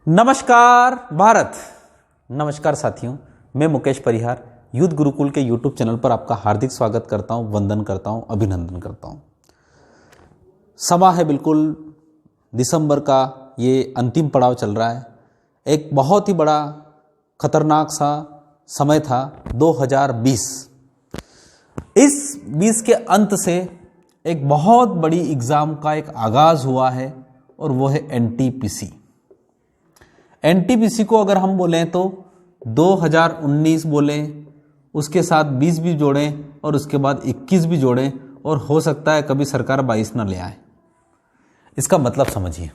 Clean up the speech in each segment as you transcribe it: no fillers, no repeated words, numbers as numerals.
नमस्कार भारत। नमस्कार साथियों, मैं मुकेश परिहार युद्ध गुरुकुल के यूट्यूब चैनल पर आपका हार्दिक स्वागत करता हूं, वंदन करता हूं, अभिनंदन करता हूं। समा है बिल्कुल दिसंबर का, ये अंतिम पड़ाव चल रहा है। एक बहुत ही बड़ा खतरनाक सा समय था 2020। इस 20 के अंत से एक बहुत बड़ी एग्ज़ाम का एक आगाज़ हुआ है और वो है एनटीपीसी। एनटीपीसी को अगर हम बोलें तो 2019 बोलें, उसके साथ 20 भी जोड़ें और उसके बाद 21 भी जोड़ें, और हो सकता है कभी सरकार 22 ना ले आए। इसका मतलब समझिए,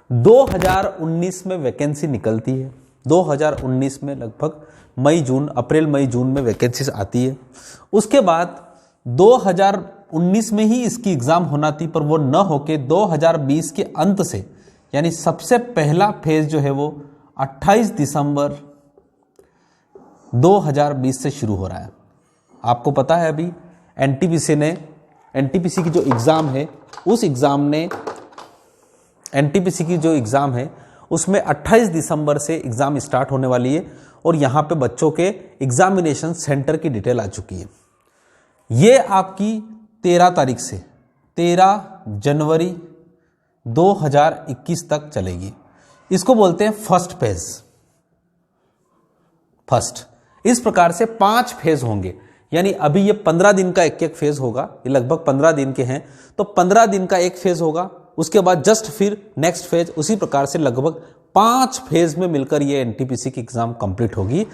2019 में वैकेंसी निकलती है। 2019 में लगभग अप्रैल मई जून में वैकेंसीज आती है। उसके बाद 2019 में ही इसकी एग्ज़ाम होना थी, पर वो न होके 2020 के अंत से, यानी सबसे पहला फेज जो है वो 28 दिसंबर 2020 से शुरू हो रहा है। आपको पता है अभी एनटीपीसी की जो एग्ज़ाम है, उस एग्ज़ाम ने एनटीपीसी की जो एग्ज़ाम है उसमें 28 दिसंबर से एग्ज़ाम स्टार्ट होने वाली है और यहाँ पे बच्चों के एग्जामिनेशन सेंटर की डिटेल आ चुकी है। ये आपकी 13 तारीख से 13 जनवरी 2021 तक चलेगी। इसको बोलते हैं फर्स्ट फेज। इस प्रकार से 5 फेज होंगे, यानी अभी ये 15 दिन का एक फेज होगा। ये लगभग 15 दिन के हैं, तो 15 दिन का एक फेज होगा। उसके बाद जस्ट फिर नेक्स्ट फेज, उसी प्रकार से लगभग 5 फेज में मिलकर ये एनटीपीसी की एग्जाम कंप्लीट होगी।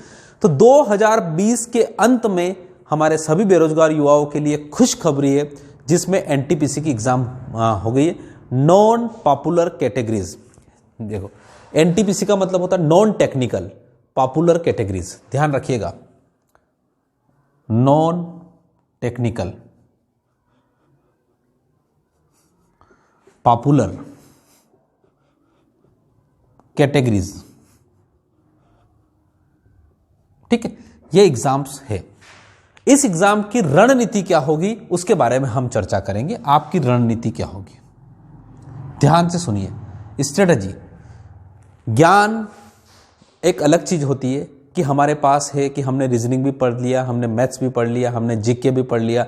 तो 2020 के अंत में हमारे सभी बेरोजगार युवाओं के लिए खुशखबरी है, जिसमें एनटीपीसी की एग्जाम हो गई है। नॉन पॉपुलर कैटेगरीज, देखो एनटीपीसी का मतलब होता है नॉन टेक्निकल पॉपुलर कैटेगरीज, ध्यान रखिएगा। नॉन टेक्निकल पॉपुलर कैटेगरीज, ठीक है, ये एग्जाम्स है। इस एग्जाम की रणनीति क्या होगी उसके बारे में हम चर्चा करेंगे। आपकी रणनीति क्या होगी, ध्यान से सुनिए। स्ट्रेटजी, ज्ञान एक अलग चीज होती है कि हमारे पास है कि हमने रीजनिंग भी पढ़ लिया, हमने मैथ्स भी पढ़ लिया, हमने जीके भी पढ़ लिया,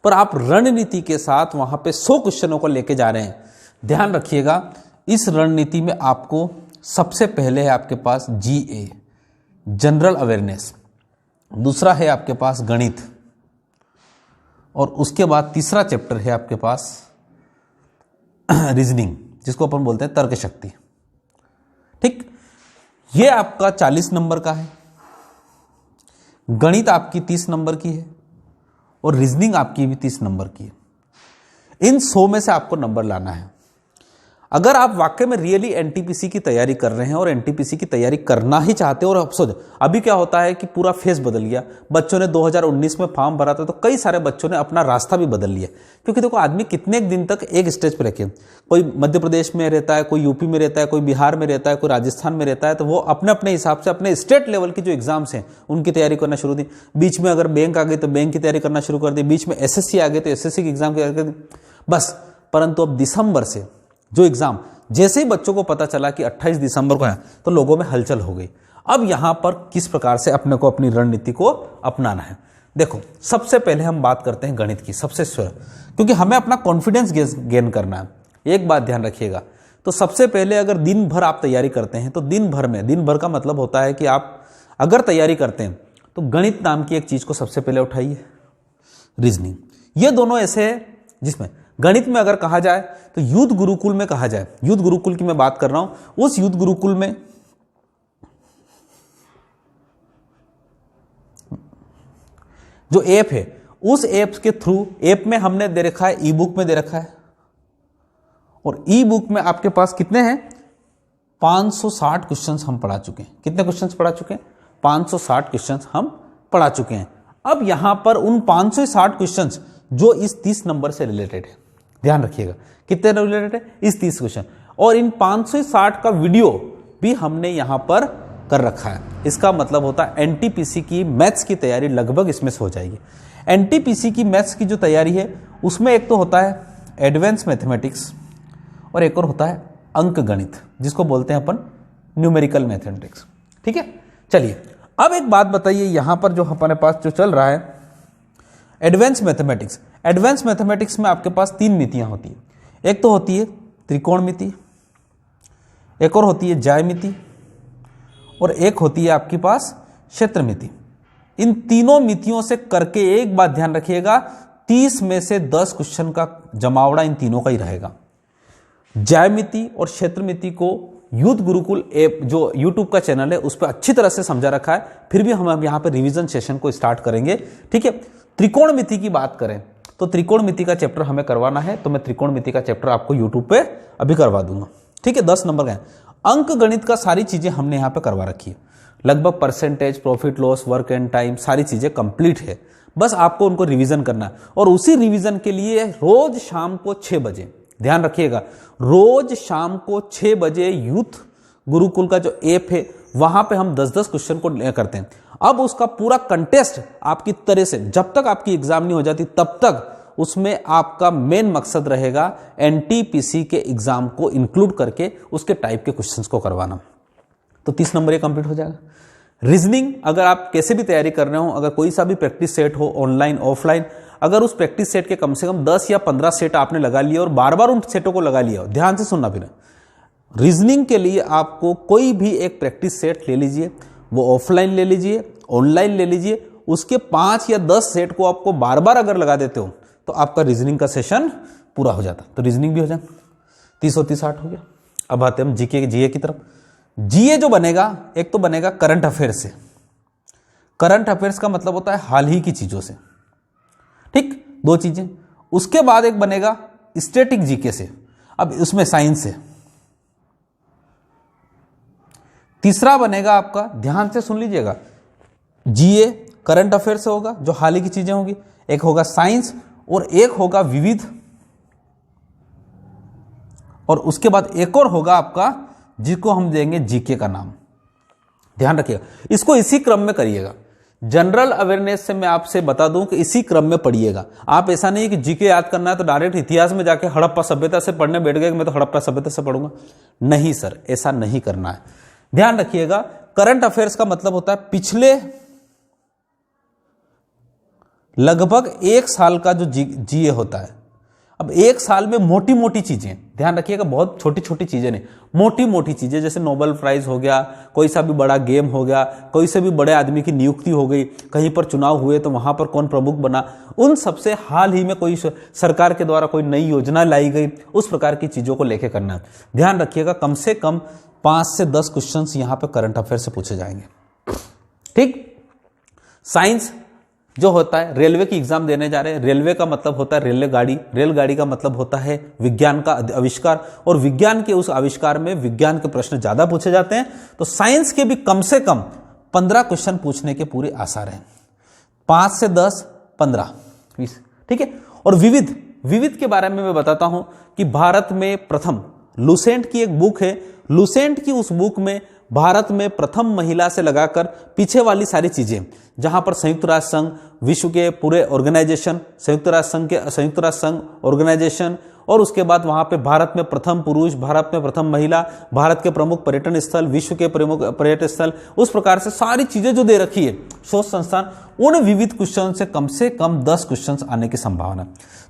पर आप रणनीति के साथ वहां पे 100 क्वेश्चनों को लेके जा रहे हैं। ध्यान रखिएगा, इस रणनीति में आपको सबसे पहले है आपके पास जीए, जनरल अवेयरनेस, दूसरा है आपके पास गणित, और उसके बाद तीसरा चैप्टर है आपके पास रीजनिंग, जिसको अपन बोलते हैं तर्क शक्ति। ठीक, ये आपका 40 नंबर का है, गणित आपकी 30 नंबर की है, और रीजनिंग आपकी भी 30 नंबर की है। इन 100 में से आपको नंबर लाना है। अगर आप वाकई में रियली एनटीपीसी की तैयारी कर रहे हैं और एनटीपीसी की तैयारी करना ही चाहते हो, और अफसोस अभी क्या होता है कि पूरा फेस बदल गया। बच्चों ने 2019 में फॉर्म भरा था, तो कई सारे बच्चों ने अपना रास्ता भी बदल लिया, क्योंकि देखो आदमी कितने दिन तक एक स्टेज पर रखे, कोई मध्य प्रदेश में रहता है, कोई यूपी में रहता है, कोई बिहार में रहता है, कोई राजस्थान में रहता है, तो वो अपने अपने हिसाब से अपने स्टेट लेवल की जो एग्जाम्स हैं उनकी तैयारी करना शुरू दी। बीच में अगर बैंक आ गई तो बैंक की तैयारी करना शुरू कर दी, बीच में एसएससी आ गई तो एसएससी की एग्जाम की तैयारी कर दी, बस। परंतु अब दिसंबर से जो एग्जाम, जैसे ही बच्चों को पता चला कि 28 दिसंबर को है, तो लोगों में हलचल हो गई। अब यहां पर किस प्रकार से अपने को अपनी रणनीति को अपनाना है, देखो सबसे पहले हम बात करते हैं गणित की, सबसे क्योंकि हमें अपना कॉन्फिडेंस गेन करना है। एक बात ध्यान रखिएगा, तो सबसे पहले अगर दिन भर आप तैयारी करते हैं, तो दिन भर का मतलब होता है कि आप अगर तैयारी करते हैं तो गणित नाम की एक चीज को सबसे पहले उठाइए, रीजनिंग। ये दोनों ऐसे है जिसमें गणित में अगर कहा जाए तो युद्ध गुरुकुल में कहा जाए, युद्ध गुरुकुल की मैं बात कर रहा हूं, उस युद्ध गुरुकुल में जो ऐप है, उस ऐप के थ्रू, ऐप में हमने दे रखा है, ई बुक में दे रखा है, और ई बुक में आपके पास कितने हैं, 560 क्वेश्चंस हम पढ़ा चुके हैं। कितने क्वेश्चंस पढ़ा चुके हैं, 560 क्वेश्चंस हम पढ़ा चुके हैं। अब यहां पर उन 560 क्वेश्चंस जो इस 30 नंबर से रिलेटेड है, ध्यान रखिएगा कितने रिलेटेड है, इस 30 क्वेश्चन, और इन 560 का वीडियो भी हमने यहां पर कर रखा है। इसका मतलब होता है एनटीपीसी की मैथ्स की तैयारी लगभग इसमें से हो जाएगी। एनटीपीसी की मैथ्स की जो तैयारी है उसमें एक तो होता है एडवांस मैथमेटिक्स और एक और होता है अंक गणित, जिसको बोलते हैं अपन न्यूमेरिकल मैथमेटिक्स। ठीक है, चलिए अब एक बात बताइए, यहां पर जो हमारे पास जो चल रहा है एडवांस मैथमेटिक्स। एडवांस मैथमेटिक्स में आपके पास 3 मितियां होती है। एक तो होती है त्रिकोणमिति, एक और होती है ज्यामिति, और एक होती है आपके पास क्षेत्रमिति। इन तीनों मितियों से करके एक बात ध्यान रखिएगा, 30 में से 10 क्वेश्चन का जमावड़ा इन तीनों का ही रहेगा। ज्यामिति और क्षेत्रमिति को यूथ गुरुकुल ऐप जो यूट्यूब का चैनल है उस पर अच्छी तरह से समझा रखा है, फिर भी हम यहाँ पे रिवीजन सेशन को स्टार्ट करेंगे। ठीक है, त्रिकोणमिति की बात करें तो त्रिकोणमिति का चैप्टर हमें करवाना है, तो मैं त्रिकोणमिति का चैप्टर आपको यूट्यूब पे अभी करवा दूंगा। ठीक है, 10 नंबर का। अंक गणित का सारी चीजें हमने यहाँ पे करवा रखी है, लगभग percentage, profit loss, work and time, सारी चीजें कंप्लीट है, बस आपको उनको रिवीजन करना है। और उसी रिवीजन के लिए रोज शाम को 6 बजे, ध्यान रखिएगा, रोज शाम को 6 बजे यूथ गुरुकुल का जो ऐप है वहां पे हम 10-10 क्वेश्चन को करते हैं। अब उसका पूरा कंटेस्ट आपकी तरह से, जब तक आपकी एग्जाम नहीं हो जाती तब तक उसमें आपका मेन मकसद रहेगा एनटीपीसी के एग्जाम को इंक्लूड करके उसके टाइप के क्वेश्चंस को करवाना। तो 30 नंबर ये कंप्लीट हो जाएगा। रीजनिंग अगर आप कैसे भी तैयारी कर रहे हो, अगर कोई सा भी प्रैक्टिस सेट हो ऑनलाइन ऑफलाइन, अगर उस प्रैक्टिस सेट के कम से कम 10 या 15 सेट आपने लगा लिया और बार बार उन सेटों को लगा लिया, ध्यान से सुनना, फिर रीजनिंग के लिए आपको कोई भी एक प्रैक्टिस सेट ले लीजिए, वो ऑफलाइन ले लीजिए, ऑनलाइन ले लीजिए, उसके 5 या 10 सेट को आपको बार बार अगर लगा देते हो तो आपका रीजनिंग का सेशन पूरा हो जाता। तो रीजनिंग भी हो जाए, 30 और 30 60 हो गया। अब आते हैं हम जीए की तरफ। जीए जो बनेगा, एक तो बनेगा करंट अफेयर से। करंट अफेयर्स का मतलब होता है हाल ही की चीजों से, ठीक, 2 चीजें। उसके बाद एक बनेगा स्टैटिक जीके से, अब उसमें साइंस से। तीसरा बनेगा आपका, ध्यान से सुन लीजिएगा, जीए करंट अफेयर से होगा जो हाल ही की चीजें होगी, एक होगा साइंस और एक होगा विविध, और उसके बाद एक और होगा आपका जिसको हम देंगे जीके का नाम। ध्यान रखिएगा, इसको इसी क्रम में करिएगा। जनरल अवेयरनेस से मैं आपसे बता दूं कि इसी क्रम में पढ़िएगा। आप ऐसा नहीं कि जीके याद करना है तो डायरेक्ट इतिहास में जाके हड़प्पा सभ्यता से पढ़ने बैठ गए कि मैं तो हड़प्पा सभ्यता से पढ़ूंगा। नहीं सर, ऐसा नहीं करना है। ध्यान रखिएगा, करंट अफेयर्स का मतलब होता है पिछले लगभग 1 साल का जो जीए होता है। अब 1 साल में मोटी मोटी चीजें, ध्यान रखिएगा, बहुत छोटी छोटी चीजें नहीं, मोटी मोटी चीजें, जैसे नोबेल प्राइज हो गया, कोई सा भी बड़ा गेम हो गया, कोई से भी बड़े आदमी की नियुक्ति हो गई, कहीं पर चुनाव हुए तो वहां पर कौन प्रमुख बना, उन सबसे हाल ही में कोई सरकार के द्वारा कोई नई योजना लाई गई, उस प्रकार की चीजों को लेकर करना है। ध्यान रखिएगा, कम से कम 5 से 10 क्वेश्चन यहां पर करंट अफेयर से पूछे जाएंगे। ठीक, साइंस जो होता है, रेलवे की एग्जाम देने जा रहे हैं, रेलवे का मतलब होता है रेलगाड़ी, रेलगाड़ी का मतलब होता है विज्ञान का आविष्कार, और विज्ञान के उस आविष्कार में विज्ञान के प्रश्न ज्यादा पूछे जाते हैं। तो साइंस के भी कम से कम 15 क्वेश्चन पूछने के पूरे आसार हैं, 5 से 10, 15, 20। ठीक है, और विविध, विविध के बारे में मैं बताता हूं कि भारत में प्रथम, लुसेंट की एक बुक है, लुसेंट की उस बुक में भारत में प्रथम महिला से लगाकर पीछे वाली सारी चीजें, जहां पर संयुक्त राष्ट्र संघ, विश्व के पूरे ऑर्गेनाइजेशन, संयुक्त राष्ट्र संघ ऑर्गेनाइजेशन, और उसके बाद वहां पे भारत में प्रथम पुरुष, भारत में प्रथम महिला, भारत के प्रमुख पर्यटन स्थल, विश्व के प्रमुख पर्यटन स्थल, उस प्रकार से सारी चीजें जो दे रखी है शोध संस्थान, उन विविध क्वेश्चन से कम 10 क्वेश्चन आने की संभावना।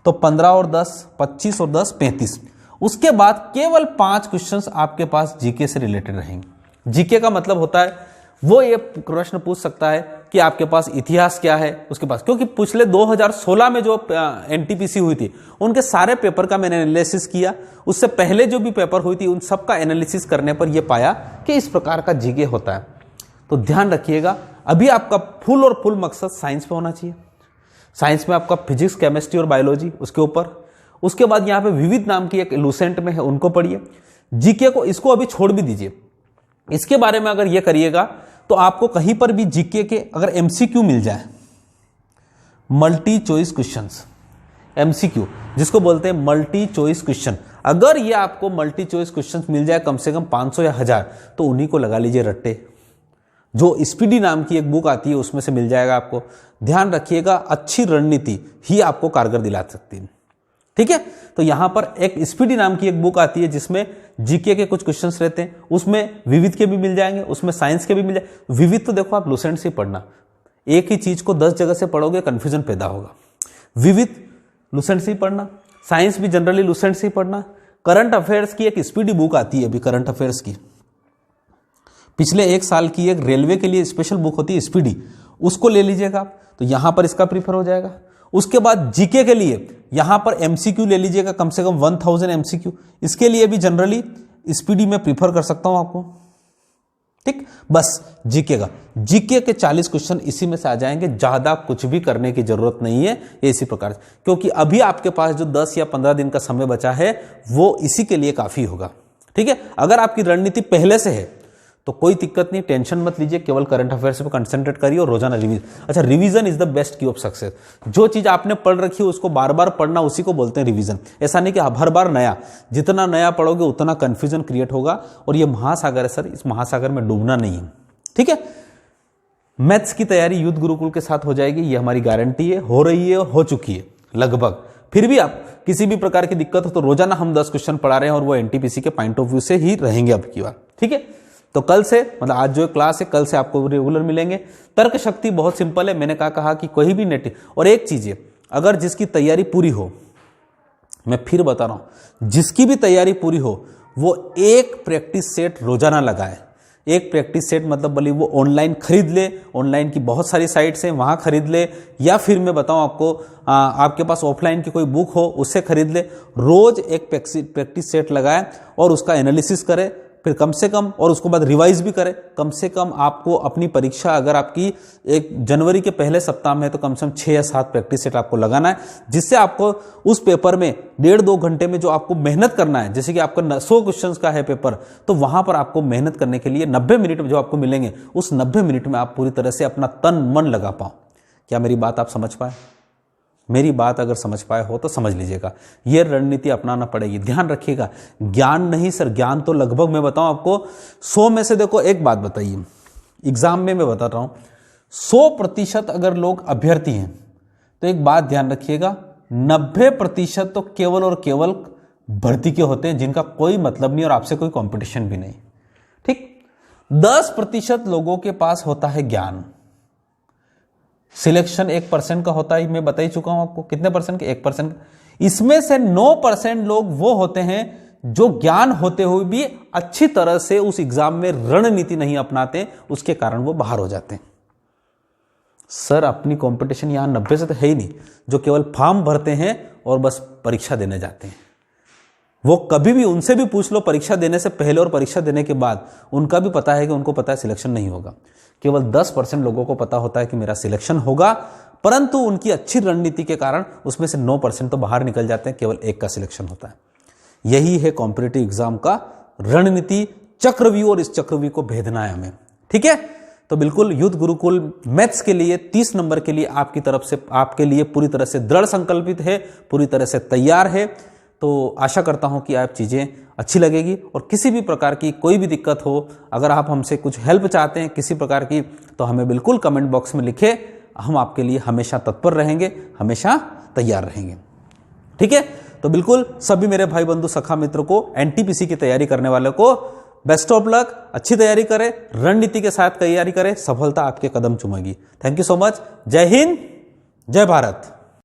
तो 15 और 10, 25 और 10, 35। उसके बाद केवल 5 क्वेश्चन आपके पास जीके से रिलेटेड रहेंगे। जीके का मतलब होता है वो ये प्रश्न पूछ सकता है कि आपके पास इतिहास क्या है उसके पास, क्योंकि पिछले 2016 में जो एनटीपीसी हुई थी उनके सारे पेपर का मैंने एनालिसिस किया, उससे पहले जो भी पेपर हुई थी उन सब का एनालिसिस करने पर यह पाया कि इस प्रकार का जीके होता है। तो ध्यान रखिएगा, अभी आपका फुल और फुल मकसद साइंस पे होना चाहिए। साइंस में आपका फिजिक्स, केमिस्ट्री और बायोलॉजी उसके ऊपर, उसके बाद यहाँ पे विविध नाम की एक लुसेंट में है, उनको पढ़िए। जीके को, इसको अभी छोड़ भी दीजिए, इसके बारे में अगर ये करिएगा तो आपको कहीं पर भी जीके के अगर एमसीक्यू मिल जाए, मल्टी चॉइस क्वेश्चंस, एमसीक्यू जिसको बोलते हैं मल्टी चॉइस क्वेश्चन, अगर ये आपको मल्टी चॉइस क्वेश्चंस मिल जाए कम से कम 500 या 1000, तो उन्हीं को लगा लीजिए रट्टे। जो स्पीडी नाम की एक बुक आती है उसमें से मिल जाएगा आपको। ध्यान रखिएगा, अच्छी रणनीति ही आपको कारगर दिला सकती है। ठीक है। तो यहां पर एक स्पीडी नाम की एक बुक आती है जिसमें जीके के कुछ क्वेश्चंस रहते हैं, उसमें विविध के भी मिल जाएंगे, उसमें साइंस के भी मिल जाएंगे। विविध तो देखो आप लुसेंट से पढ़ना, एक ही चीज को 10 जगह से पढ़ोगे कंफ्यूजन पैदा होगा। विविध लुसेंट से ही पढ़ना, साइंस भी जनरली लुसेंट से ही पढ़ना। करंट अफेयर्स की एक स्पीडी बुक आती है अभी करंट अफेयर्स की, पिछले 1 साल की एक रेलवे के लिए स्पेशल बुक होती है स्पीडी, उसको ले लीजिएगा आप, तो यहां पर इसका प्रीफर हो जाएगा। उसके बाद जीके के लिए यहां पर एमसीक्यू ले लीजिएगा, कम से कम 1000 एमसीक्यू, इसके लिए भी जनरली स्पीडी में प्रीफर कर सकता हूं आपको। ठीक, बस जीके के 40 क्वेश्चन इसी में से आ जाएंगे, ज्यादा कुछ भी करने की जरूरत नहीं है इसी प्रकार से, क्योंकि अभी आपके पास जो 10 या 15 दिन का समय बचा है वो इसी के लिए काफी होगा। ठीक है, अगर आपकी रणनीति पहले से है तो कोई दिक्कत नहीं, टेंशन मत लीजिए, केवल करंट अफेयर्स पे कंसंट्रेट करिए और रोजाना रिवीजन। अच्छा, रिवीजन इज द बेस्ट की ऑफ सक्सेस। जो चीज आपने पढ़ रखी है उसको बार बार पढ़ना, उसी को बोलते हैं रिवीजन। ऐसा नहीं कि हर बार नया, जितना नया पढ़ोगे उतना कंफ्यूजन क्रिएट होगा, और ये महासागर है सर, इस महासागर में डूबना नहीं है। ठीक है, मैथ्स की तैयारी यूथ गुरुकुल के साथ हो जाएगी, ये हमारी गारंटी है, हो रही है, हो चुकी है लगभग। फिर भी आप किसी भी प्रकार की दिक्कत हो तो रोजाना हम 10 क्वेश्चन पढ़ा रहे हैं, और वो एनटीपीसी के पॉइंट ऑफ व्यू से ही रहेंगे अब की बार। ठीक है, तो कल से, मतलब आज जो क्लास है कल से आपको रेगुलर मिलेंगे। तर्क शक्ति बहुत सिंपल है, मैंने कहा कि कोई भी नेट, और एक चीज है, अगर जिसकी तैयारी पूरी हो, मैं फिर बता रहा हूं, जिसकी भी तैयारी पूरी हो वो एक प्रैक्टिस सेट रोजाना लगाए। एक प्रैक्टिस सेट मतलब भले वो ऑनलाइन खरीद ले, ऑनलाइन की बहुत सारी साइट्स हैं वहां खरीद ले, या फिर मैं बताऊं आपको आपके पास ऑफलाइन की कोई बुक हो उससे खरीद ले। रोज एक प्रैक्टिस सेट लगाए और उसका एनालिसिस करे, फिर कम से कम, और उसके बाद रिवाइज भी करें। कम से कम आपको अपनी परीक्षा, अगर आपकी 1 जनवरी के पहले सप्ताह में, तो कम से कम 6 या 7 प्रैक्टिस सेट आपको लगाना है, जिससे आपको उस पेपर में 1.5-2 घंटे में जो आपको मेहनत करना है, जैसे कि आपका 100 क्वेश्चन का है पेपर, तो वहां पर आपको मेहनत करने के लिए 90 मिनट जो आपको मिलेंगे, उस 90 मिनट में आप पूरी तरह से अपना तन मन लगा पाओ। क्या मेरी बात आप समझ पाए? मेरी बात अगर समझ पाए हो तो समझ लीजिएगा, यह रणनीति अपनाना पड़ेगी। ध्यान रखिएगा, ज्ञान नहीं सर, ज्ञान तो लगभग मैं बताऊं आपको 100 में से, देखो एक बात बताइए, एग्जाम में मैं बता रहा हूं 100% अगर लोग अभ्यर्थी हैं तो एक बात ध्यान रखिएगा, 90% तो केवल और केवल भर्ती के होते हैं, जिनका कोई मतलब नहीं और आपसे कोई कंपटीशन भी नहीं। ठीक, 10% लोगों के पास होता है ज्ञान। सिलेक्शन 1% का होता है, मैं बता ही चुका हूं आपको, कितने परसेंट के? 1%। इसमें से 9% लोग वो होते हैं जो ज्ञान होते हुए भी अच्छी तरह से उस एग्जाम में रणनीति नहीं अपनाते, उसके कारण वो बाहर हो जाते हैं। सर अपनी कंपटीशन यहां 90 से तो है ही नहीं, जो केवल फॉर्म भरते हैं और बस परीक्षा देने जाते हैं। वो कभी भी उनसे भी पूछ लो, परीक्षा देने से पहले और परीक्षा देने के बाद, उनका भी पता है कि उनको पता है सिलेक्शन नहीं होगा। केवल 10% लोगों को पता होता है कि मेरा सिलेक्शन होगा, परंतु उनकी अच्छी रणनीति के कारण उसमें से 9% तो बाहर निकल जाते हैं, केवल 1 का सिलेक्शन होता है। यही है कॉम्पिटिटिव एग्जाम का रणनीति चक्रव्यूह, और इस चक्रव्यूह को भेदना है हमें। ठीक है, तो बिल्कुल यूथ गुरुकुल मैथ्स के लिए 30 नंबर के लिए आपकी तरफ से, आपके लिए पूरी तरह से दृढ़ संकल्पित है, पूरी तरह से तैयार है। तो आशा करता हूं कि आप चीजें अच्छी लगेगी, और किसी भी प्रकार की कोई भी दिक्कत हो, अगर आप हमसे कुछ हेल्प चाहते हैं किसी प्रकार की, तो हमें बिल्कुल कमेंट बॉक्स में लिखें, हम आपके लिए हमेशा तत्पर रहेंगे, हमेशा तैयार रहेंगे। ठीक है, तो बिल्कुल सभी मेरे भाई बंधु सखा मित्र को, एनटीपीसी की तैयारी करने वाले को बेस्ट ऑफ लक, अच्छी तैयारी करें, रणनीति के साथ तैयारी करें, सफलता आपके कदम चूमेगी। थैंक यू सो मच, जय हिंद, जय भारत।